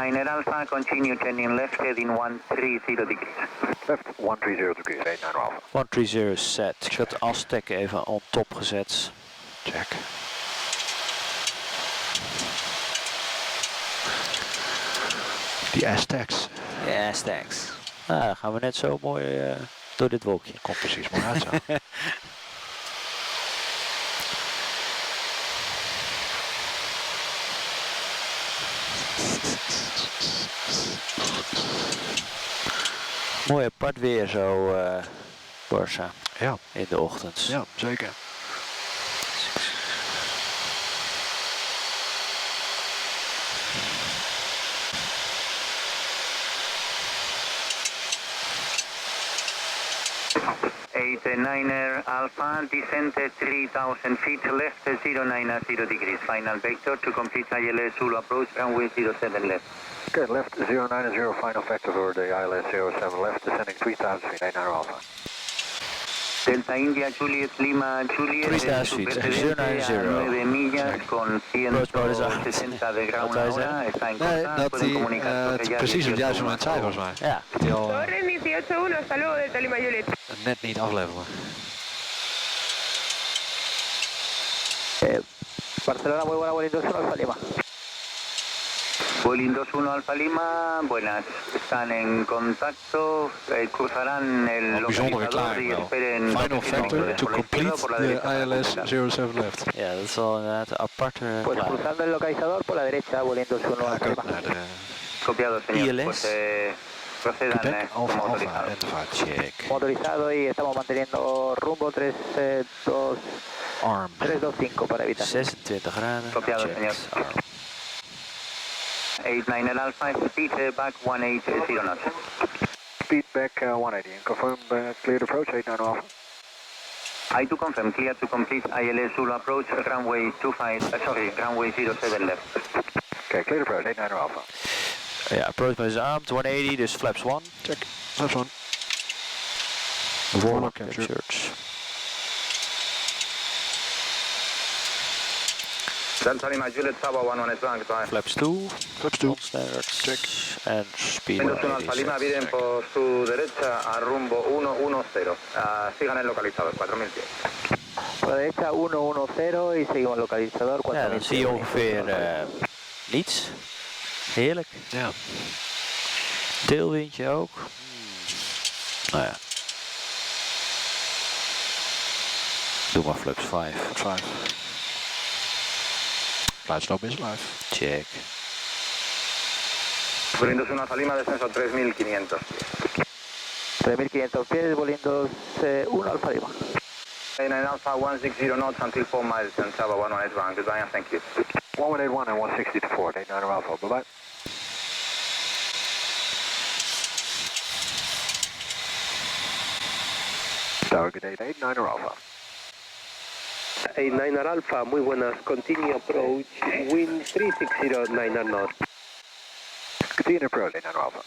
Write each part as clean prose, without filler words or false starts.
89 Alpha, continue turning left heading 130 degrees. Left 130 degrees, 89 Alpha. 130 set. Ik had de Aztec even on top gezet. Check. Die Aztecs. Ja, Aztecs. Nou, dan gaan we net zo mooi door dit wolkje. Komt precies mooi uit zo. Mooi apart weer zo, Barça. Ja. In de ochtend. Ja, zeker. Niner Alpha, descent 3000 feet left, 090 degrees. Final vector to complete ILS Zulu approach, runway 07 left. Okay, left 090, final vector for the ILS 07 left, descending 3000 feet, 89 Alpha. Delta India Juliet Lima Juliet, 3000 feet, 090. 9 millas con 160 de ground hora, está en costa, pueden comunicar precies op het juiste moment zei volgens mij. Ja. Torre 18-1, hasta luego Delta Lima Juliet. Net niet afleveren. Barcelona, muy buena, Vueling 21 Alfa Lima. Vueling 21 Alfa Lima, buenas, están en contacto, cruzarán el localizador y esperen... Final vector to complete the ILS 07 left. Ja, dat is wel inderdaad een aparte Pues plaat. cruzando el localizador por la derecha, Vueling 21 Alfa Lima. Copiado, señor. ILS. Pues procedan Quebec, Alpha, como Alpha, autorizado. identified. Check. Motorizado y estamos manteniendo rumbo 325 Arm. para evitar. 26 graden. Copiado, Check. señor. 89 Alpha, speed back 180 knots. Speed back 180 and confirm cleared approach 89 Alpha. I do confirm, clear to complete ILS Zulu approach, runway 07 left. Okay, cleared approach 89 Alpha. Ja, approach by is armed, 180, dus flaps 1. Check. Last one. Warlock capture. Delta Lima Juliet Saba 11 Bank, Flaps 2. Flaps 2. Standard. Check. En speed 121 Alfa 180 Lima, set. viren por su derecha a rumbo 110. Sigan el localizador, 4000 pies. Por la derecha 110 y seguimos localizador Ja, 4000. dan zie je ongeveer niets. Heerlijk. Ja. Tailwindje ook. Nou ja. Doe maar flaps 5. 5. Fluitstop is live. Check. Vueling 21 Alfa Lima, descenso 3500. 3500 pies, Vueling 21 Alfa Lima. 89 Alpha 160 knots until 4 miles and Saba 11 Bank. Goodbye and thank you. 1181 and 160 to 4, 89 Alpha. Bye bye. Tower, good day, 89 Alpha. 89 Alpha, muy buenas. Continue approach, wind 360, knots. Continue approach, 89 Alpha.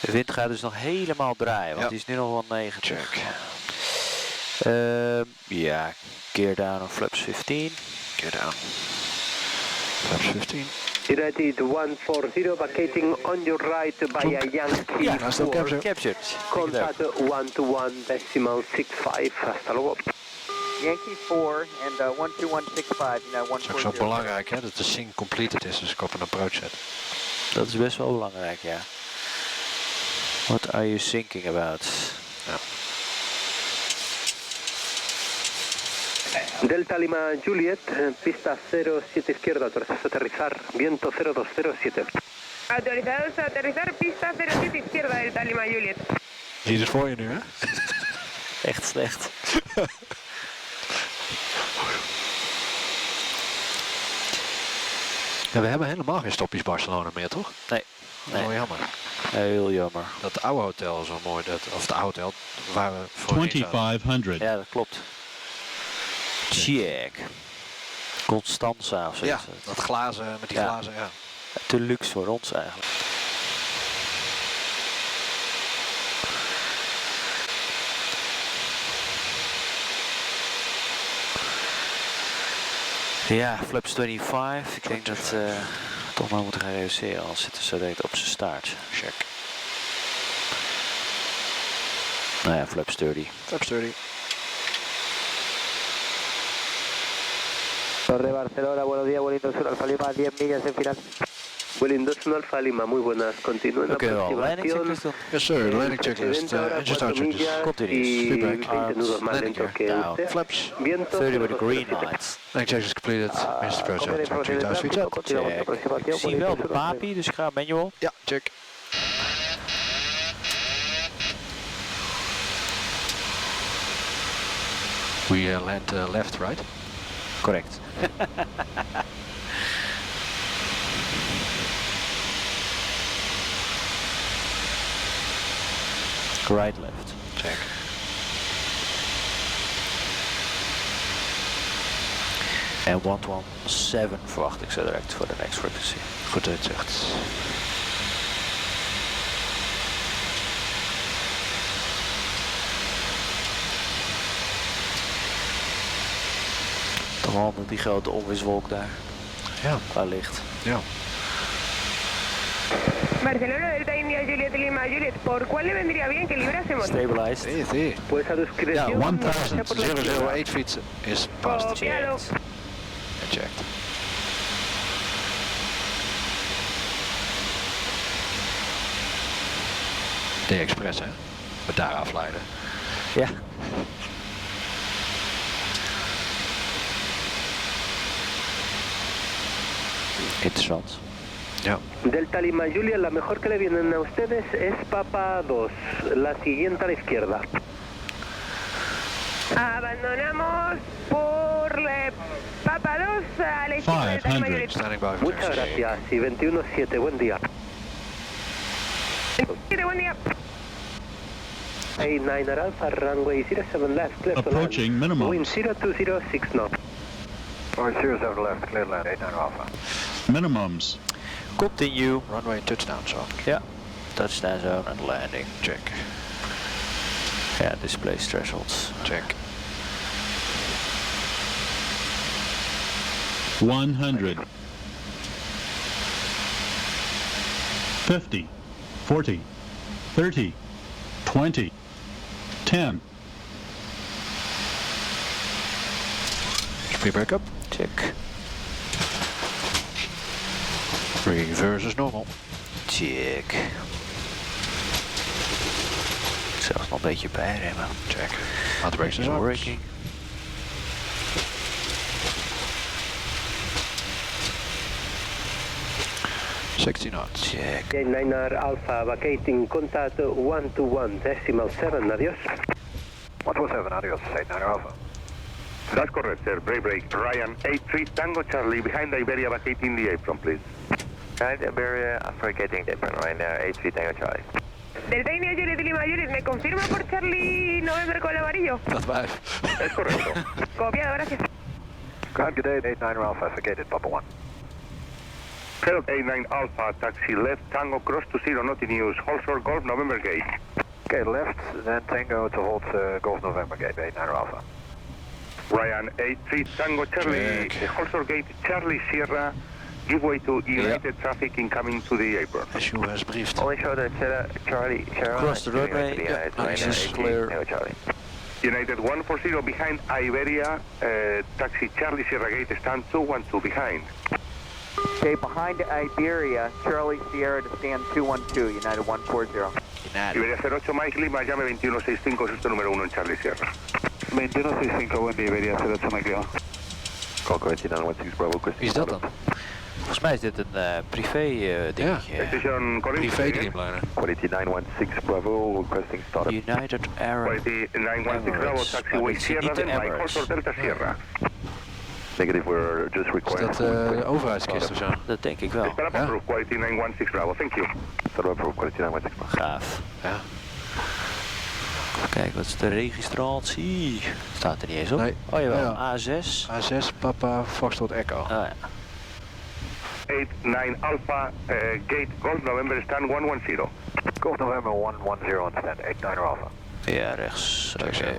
De wind gaat dus nog helemaal draaien, want Ja. die is nu nog wel 90. Check. Ja, gear down on flaps 15. Gear down. Flaps 15. United 140, vacating on your right by a Yankee Ja, Hostile 4. capture. Captured. Contact 121.65. Hasta luego. Yankee 4 and 12165, you know, Dat is ook zo belangrijk hè, dat de sync completed is als ik op een approach zet. Dat is best wel belangrijk, ja. What are you thinking about? Ja. Delta Lima Juliet, pista 07 izquierda, autorizados a aterrizar, viento 0207. Autorizados a aterrizar, pista 07 izquierda, Delta Lima Juliet. Zie je het voor je nu hè? Echt slecht. Ja, we hebben helemaal geen stopjes Barcelona meer toch? Nee. Oh, jammer. Heel jammer. Dat oude hotel is wel mooi, of het oude hotel waar we voorheen zaten. 2500. Ja, dat klopt. Check. Constanza of zo. Ja, is het. dat glazen, met die Ja. glazen, ja. Te luxe voor ons eigenlijk. Ja, flaps 25. Ik denk dat het Toch maar moeten gaan reduceren, anders zit er zo direct op zijn staart. Check. Nou ja, flaps 30. Flaps 30. Torre Barcelona, buenos días, Wellington Sur Alfa Lima, 10 millas en final. Wellington Sur Alfa Lima, muy buenas. Continúen la Oké, wel. Landing aproximación. checklist dan. Yes sir, landing checklist. 70 horas, Engine 4 start checklist. millas Continuous. y Feedback. 20 nudos más Landing lento gear. que Down. usted. Flaps. Viento 30 with the 0,2. green lights. Landing check is completed. Mr. approach Copia de altimeter información del 3000 feet. tráfico, continuamos Check. aproximación. Ik zie wel de Wellington Sur Alfa papi, dus ik ga manual. Ja, check. We land left, right? Correct. Right, left. Check. En 117 verwacht ik zo direct voor de next frequency. Goed uitzicht. Toch handig die grote onweerswolk daar. Ja. Waar ligt. Ja. Barcelona, Delta India, Juliet Lima, Juliet. ¿Por cuál le vendría bien que librásemos? Stabilized. Pues a discreción. Ja, marcha por la izquierda. 1008 feet is passed. Copiado. And checked. De Express, hè? We daar afleiden. Ja. Interessant. Ja. Delta Lima Julia, la mejor que le vienen a ustedes es Papa 2, la siguiente a la izquierda. Abandonamos por Papa 2 a la izquierda de Delta Lima, Juliet. Standing by for Muchas taxi. gracias y 21-7, buen día. Buen día. 89 Alpha, runway 07 left, clear to land. Approaching minimum. Wind 0206 knots. 07 left, clear land, 89 Alpha. Minimums. Continue. Runway touchdown zone. Ja. Touchdown zone and landing. Check. Ja, display thresholds. Check. 100. 50. 40. 30. 20. 10. Speed back up. Check. Reverse is normal. Check. Zelfs nog een beetje bijremmen. Check. Handbrakes is Working. on. 60 knots. Check. 89 Alpha, vacating contact 121.7, adiós. 127, adios, 89 Alpha. That's correct, sir. Break. Ryan 83 Tango Charlie behind Iberia vacating the apron, please. Behind Iberia, vacating the apron right now, 83 Tango Charlie. Delta India, Juliet Lima, Juliet. ¿Me confirma por Charlie November con el amarillo? Dat 5. Es correcto. Copiado, gracias. Good day, 89 Alpha, vacated, Papa 1. Hello, 89 Alpha, taxi left, Tango cross to 0, not in use. Holshore Golf, November gate. Okay, left, then Tango to hold Golf November gate, 89 Alpha. Ryan 83 Tango Charlie, Check. Holshore gate, Charlie Sierra, give way to United Traffic incoming to the apron. As you has briefed. Only show that Charlie, Cross the runway, United, yeah, right now, this is 83 clear. Tango Charlie. United 140 behind Iberia, taxi Charlie Sierra gate, stand 212 behind. Okay, behind Iberia, Charlie Sierra to stand 212, United 140. Iberia 08 Mike Lima, llame 2165, susto número 1 en Charlie Sierra. 2165, buen día, Iberia 08 Mike Lima. Calco 2916 Bravo, Wie is dat dan? Volgens mij is dit een privé dingetje. Station Corinth. Privé dreamliner. Quality 916 Bravo, requesting startup. United Arab Quality 916 Bravo, Emirates. taxiway Maar dit is Sierra, niet de then Mike Emirates. Holshore Delta Sierra. Negative, we're just Is requiring dat overheidskist of zo? Dat denk ik wel. Startup Ja. approved, quality 916 Bravo, thank you. startup approved, quality 916 Bravo. Gaaf. Ja. Kijk, wat is de registratie? Staat er niet eens op. Nee. Oh jawel, Ja. A6. A6, Papa, Foxtrot Echo. Oh ja. 89 Alpha, gate Golf November, stand 110. Golf November 110 on stand, 89 Alpha. Ja, rechts. Check Oké.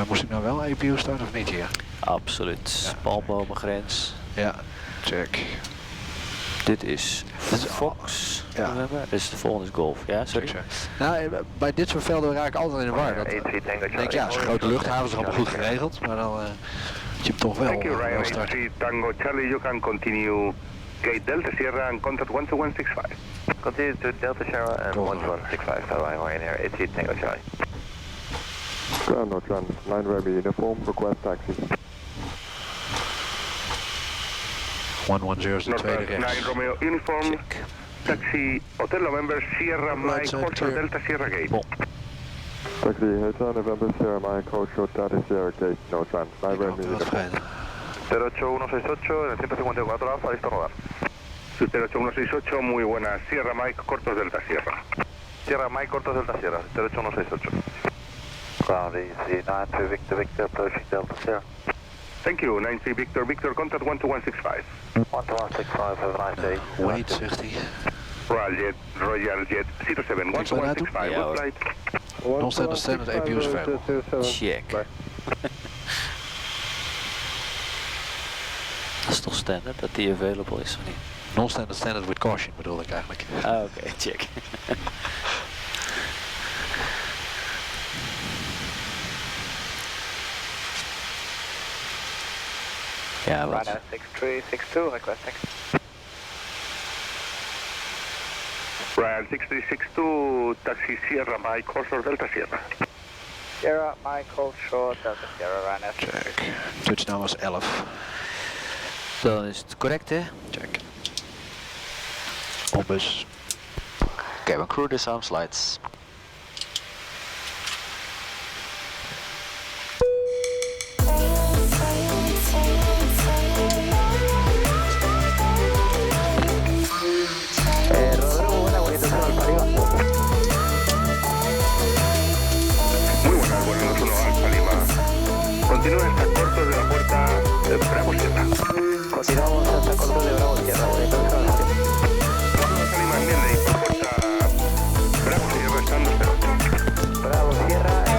Moest ik nou wel APU starten of niet hier? Absoluut. Ja. Palmbomengrens. Ja. Check. Dit is Fox. Ja. November. Dus de volgende is Golf. Ja, sorry. Check. Nou, bij dit soort velden raak ik altijd in de war. Dat, 83 Tango denk ik, Charlie. ja, zo'n grote luchthaven is allemaal goed geregeld, maar dan moet je hem toch wel, Thank you, Ryan wel starten. 83 Tango Charlie. You can continue Gate Delta Sierra and contact 12165. Continue to Delta Sierra and 1165. Hello, Ryanair 83 Tango Charlie. Ground no trans, 9 Remy uniform, request taxi. 110 is de tweede Northwest 9 rechts. Romeo uniform. Taxi Hotel November Sierra Mike Horse Delta Sierra Gate. Taxi Hotel November Sierra Mike Horse Delta Sierra Gate, no trans, 9 Remy Wat uniform. vergeten. 08168 en el 154 Alfa, listo a rodar. Su 08168, muy buena. Sierra Mike Cortos Delta Sierra. Sierra Mike, Cortos Delta Sierra, 08168. Ground easy, 93 Victor Victor, approaching Delta Sierra. Thank you, 93 Victor Victor, contact 12165. 12165, have a nice day. Wait, zegt hij. Royal Jet 07 12165, Ja, good hoor. flight. Non-standard standard APU's available. Check. Dat is toch standaard dat die available is of niet? Non-standard standard with caution bedoel ik eigenlijk. Ah, oké, check. Ja, wat? Ryanair 6362, requesting. Ryan 6362, taxi Sierra Mike Horse Delta Sierra. Sierra Mike, hold short, Delta Sierra, Ryanair. Check. Touchdown was 11. Dan is het correct, hè? Check. Opbus. Cabin crew disarm slides. Rodrigo, buena orientación Alfa Lima. Muy buena, bueno, no solo Alfa Lima. Continúa hasta cortos de la puerta de Bravo Sierra. Continuamos hasta corto de Bravo Sierra, orientación Alfa Lima. Alfa Lima, enmienda y por puerta Bravo Sierra, estando cero. Bravo Sierra, Alfa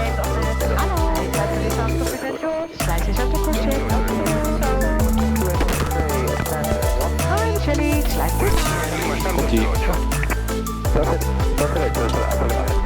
Lima, estando Komt-ie. 08. 12 Alfa Lima.